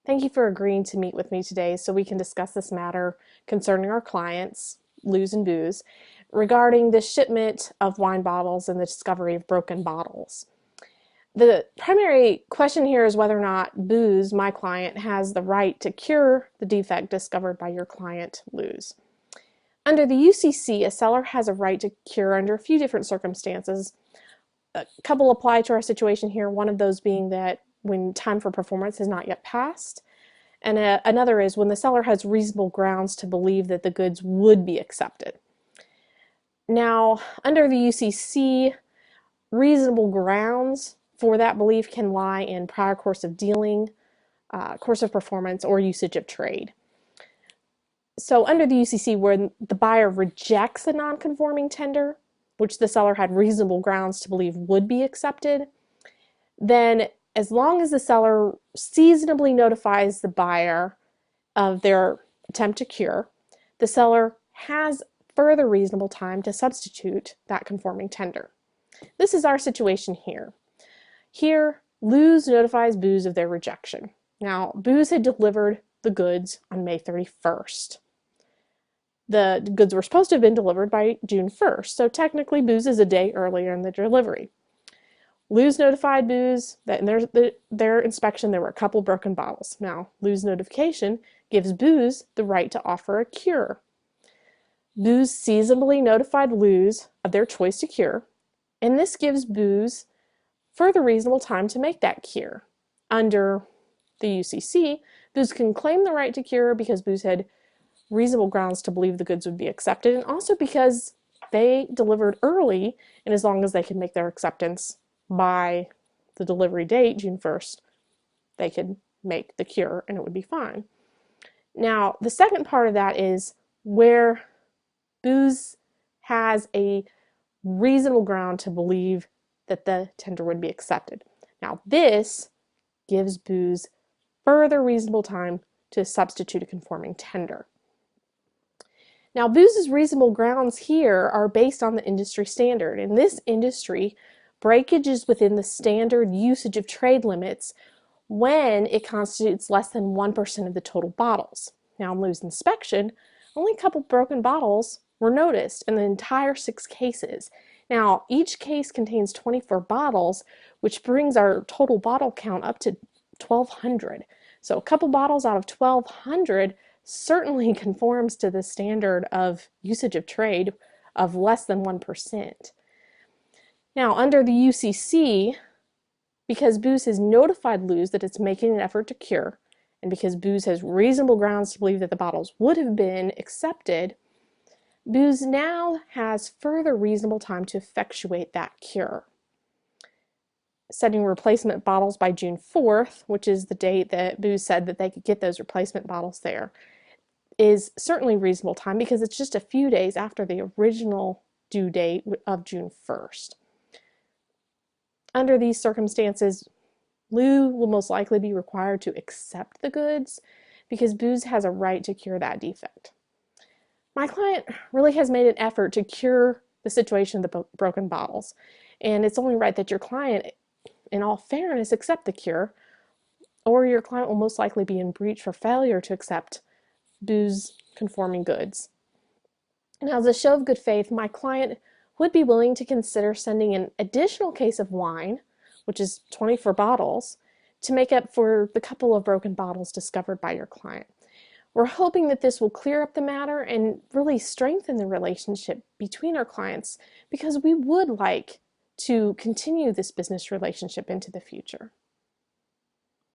Thank you for agreeing to meet with me today so we can discuss this matter concerning our clients, Luz and Booze, regarding the shipment of wine bottles and the discovery of broken bottles. The primary question here is whether or not Booze, my client, has the right to cure the defect discovered by your client, Luz. Under the UCC, a seller has a right to cure under a few different circumstances. A couple apply to our situation here, one of those being that when time for performance has not yet passed, and another is when the seller has reasonable grounds to believe that the goods would be accepted. Now, under the UCC, reasonable grounds for that belief can lie in prior course of dealing, course of performance, or usage of trade. So under the UCC, when the buyer rejects a non-conforming tender, which the seller had reasonable grounds to believe would be accepted, then as long as the seller seasonably notifies the buyer of their attempt to cure, the seller has further reasonable time to substitute that conforming tender. This is our situation here. Here, Luz notifies Booze of their rejection. Now, Booze had delivered the goods on May 31st. The goods were supposed to have been delivered by June 1st, so technically Booze is a day earlier in the delivery. Luz notified Booze that in their inspection there were a couple broken bottles. Now, Luz notification gives Booze the right to offer a cure. Booze seasonably notified Luz of their choice to cure, and this gives Booze further reasonable time to make that cure. Under the UCC, Booze can claim the right to cure because Booze had reasonable grounds to believe the goods would be accepted, and also because they delivered early, and as long as they could make their acceptance by the delivery date, June 1st, they could make the cure and it would be fine. Now, the second part of that is where Booze has a reasonable ground to believe that the tender would be accepted. Now, this gives Booze further reasonable time to substitute a conforming tender. Now, Booze's reasonable grounds here are based on the industry standard. In this industry, breakage is within the standard usage of trade limits when it constitutes less than 1% of the total bottles. Now, in Luz's inspection, only a couple broken bottles were noticed in the entire 6 cases. Now, each case contains 24 bottles, which brings our total bottle count up to 1,200. So a couple bottles out of 1,200 certainly conforms to the standard of usage of trade of less than 1%. Now, under the UCC, because Booze has notified Luz that it's making an effort to cure, and because Booze has reasonable grounds to believe that the bottles would have been accepted, Booze now has further reasonable time to effectuate that cure. Setting replacement bottles by June 4th, which is the date that Booze said that they could get those replacement bottles there, is certainly reasonable time because it's just a few days after the original due date of June 1st. Under these circumstances, Luz will most likely be required to accept the goods because Booze has a right to cure that defect. My client really has made an effort to cure the situation of the broken bottles, and it's only right that your client, in all fairness, accept the cure, or your client will most likely be in breach for failure to accept Booze conforming goods. Now, as a show of good faith, my client would be willing to consider sending an additional case of wine, which is 24 bottles, to make up for the couple of broken bottles discovered by your client. We're hoping that this will clear up the matter and really strengthen the relationship between our clients because we would like to continue this business relationship into the future.